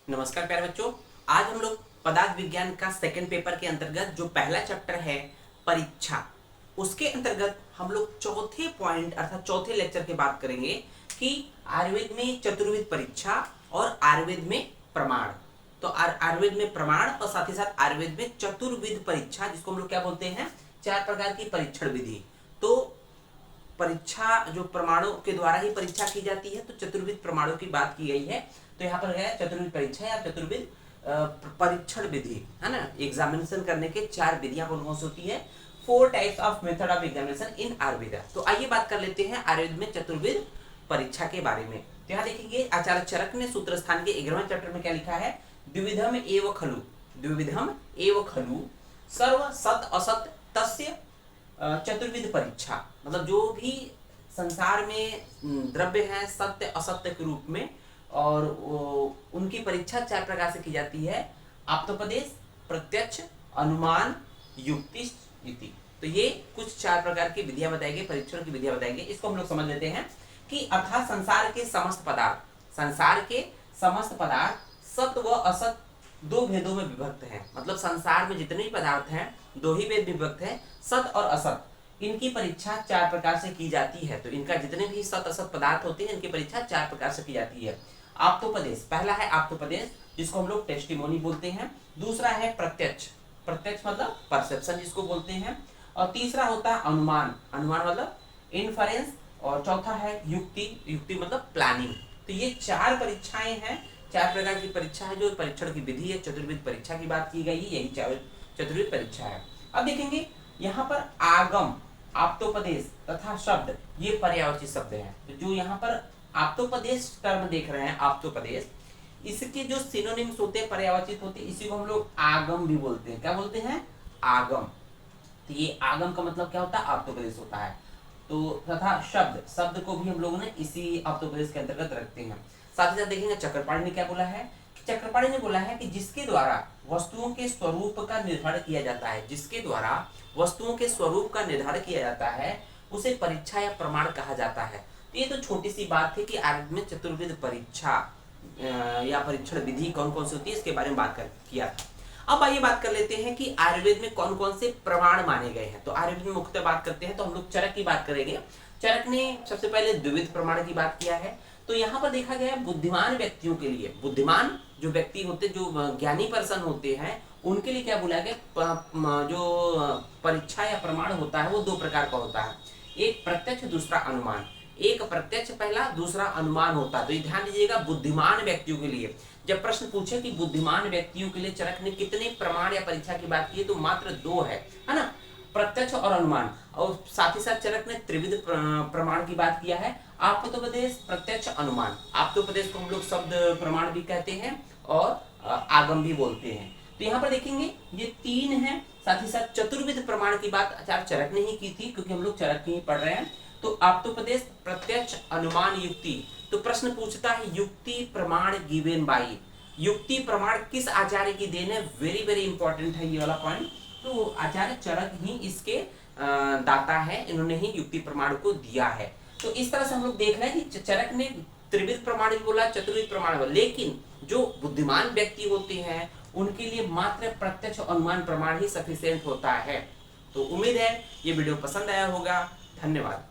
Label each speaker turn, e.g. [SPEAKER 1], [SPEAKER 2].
[SPEAKER 1] नमस्कार प्यारे बच्चों। आज हम लोग पदार्थ विज्ञान का सेकंड पेपर के अंतर्गत जो पहला चैप्टर है परीक्षा, उसके अंतर्गत हम लोग चौथे पॉइंट अर्थात चौथे लेक्चर की बात करेंगे कि आयुर्वेद में चतुर्विध परीक्षा और आयुर्वेद में प्रमाण। तो आयुर्वेद में प्रमाण और साथ ही साथ आयुर्वेद में चतुर्विध परीक्षा, जिसको हम लोग क्या बोलते हैं, 4 प्रकार की परीक्षण विधि। तो परीक्षा जो प्रमाणों के द्वारा ही परीक्षा की जाती है, तो चतुर्विध प्रमाणों की बात की गई है। तो यहाँ पर है चतुर्विध परीक्षा या चतुर्विध परीक्षण विधि, है ना। एग्जामिनेशन करने के 4 विधियां कौन कौन सी होती है, 4 types of method of examination in Ayurveda. तो आइए बात कर लेते हैं आयुर्वेद में चतुर्विध परीक्षा के बारे में। तो यहाँ देखेंगे आचार्य चरक ने सूत्र स्थान के 11वें चैप्टर में क्या लिखा है, द्विविधम एव खलु, द्विविधम एव खलु सर्व सत असत तस्य चतुर्विध परीक्षा। मतलब जो भी संसार में द्रव्य है सत्य असत्य के रूप में, और उनकी परीक्षा 4 प्रकार से की जाती है, आप्तोपदेश, प्रत्यक्ष, अनुमान, युक्ति, युक्ति। तो ये कुछ 4 प्रकार की विधियां बताएंगे, परीक्षण की विधियां बताएंगे। इसको हम लोग समझ लेते हैं कि अर्थात संसार के समस्त पदार्थ सत्य व असत 2 भेदों में विभक्त हैं। मतलब संसार में जितने भी पदार्थ हैं 2 ही भेद में विभक्त हैं, सत और असत। इनकी परीक्षा 4 प्रकार से की जाती है। तो इनका जितने भी सत असत पदार्थ होते हैं, इनकी परीक्षा 4 प्रकार से की जाती है। आप्तोपदेश, पहला है आप्तोपदेश, जिसको हम लोग टेस्टिमोनी बोलते हैं। दूसरा है प्रत्यक्ष, प्रत्यक्ष मतलब परसेप्शन जिसको बोलते हैं। और तीसरा होता है अनुमान, अनुमान मतलब इन्फरेंस। और चौथा है युक्ति, युक्ति मतलब प्लानिंग। तो ये 4 परीक्षाएं हैं, 4 प्रकार की परीक्षा है जो परीक्षण की विधि है। चतुर्विध परीक्षा की बात की गई है, यही चतुर्विध परीक्षा है। अब देखेंगे यहाँ पर आगम, आप्तोपदेश तथा शब्द, ये पर्यायवाची शब्द हैं। तो जो यहाँ पर आप्तोपदेश टर्म देख रहे हैं, आप्तोपदेश, इसके जो सिनोनिम्स होते हैं, पर्यायवाचित होते हैं, इसी को हम लोग आगम भी बोलते हैं। क्या बोलते हैं? आगम। तो ये आगम का मतलब क्या होता है? आप्तोपदेश होता है। तो तथा शब्द, शब्द को भी हम लोगों ने इसी आप्तोपदेश के अंतर्गत रखते हैं। साथ ही साथ देखेंगे चक्रपाणी ने क्या बोला है, चक्रपाणी ने बोला है कि जिसके द्वारा वस्तुओं के स्वरूप का निर्धारण किया जाता है, जिसके द्वारा वस्तुओं के स्वरूप का निर्धारण किया जाता है, उसे परीक्षा या प्रमाण कहा जाता है। तो ये तो छोटी सी बात थी कि आयुर्वेद में चतुर्विध परीक्षा या परीक्षण विधि कौन कौन सी होती है, इसके बारे में बात किया था। अब आइए बात कर लेते हैं कि आयुर्वेद में कौन कौन से प्रमाण माने गए हैं। तो आयुर्वेद में मुख्यतः बात करते हैं तो हम लोग चरक की बात करेंगे। चरक ने सबसे पहले द्विविध प्रमाण की बात किया है। तो यहाँ पर देखा गया है बुद्धिमान व्यक्तियों के लिए, बुद्धिमान जो व्यक्ति होते, जो ज्ञानी पर्सन होते हैं, उनके लिए क्या बोला गया, जो परीक्षा या प्रमाण होता है वो 2 प्रकार का होता है, एक प्रत्यक्ष दूसरा अनुमान। एक प्रत्यक्ष पहला, दूसरा अनुमान होता है। तो ये ध्यान दीजिएगा, बुद्धिमान व्यक्तियों के लिए जब प्रश्न पूछे कि बुद्धिमान व्यक्तियों के लिए चरक ने कितने प्रमाण या परीक्षा की बात की है, तो मात्र 2 है ना, प्रत्यक्ष और अनुमान। और साथ ही साथ चरक ने त्रिविध प्रमाण की बात किया है, आप्तोपदेश, प्रत्यक्ष, अनुमान। आप्तोपदेश को हम लोग शब्द प्रमाण भी कहते हैं और आगम भी बोलते हैं। तो यहाँ पर देखेंगे ये 3 है। साथ ही साथ चतुर्विध प्रमाण की बात आचार्य चरक ने ही की थी, क्योंकि हम लोग चरक ही पढ़ रहे हैं। तो आप्तोपदेश, प्रत्यक्ष, अनुमान, युक्ति। तो प्रश्न पूछता है युक्ति प्रमाण गिवन बाई, युक्ति प्रमाण किस आचार्य की देन है, वेरी वेरी इंपॉर्टेंट है ये वाला पॉइंट। तो आचार्य चरक ही इसके दाता है, इन्होंने ही युक्ति प्रमाण को दिया है। तो इस तरह से हम लोग देख रहे हैं कि चरक ने त्रिविध प्रमाण भी बोला, चतुर्विध प्रमाण बोला, लेकिन जो बुद्धिमान व्यक्ति होते हैं उनके लिए मात्र प्रत्यक्ष अनुमान प्रमाण ही सफिशिएंट होता है। तो उम्मीद है ये वीडियो पसंद आया होगा। धन्यवाद।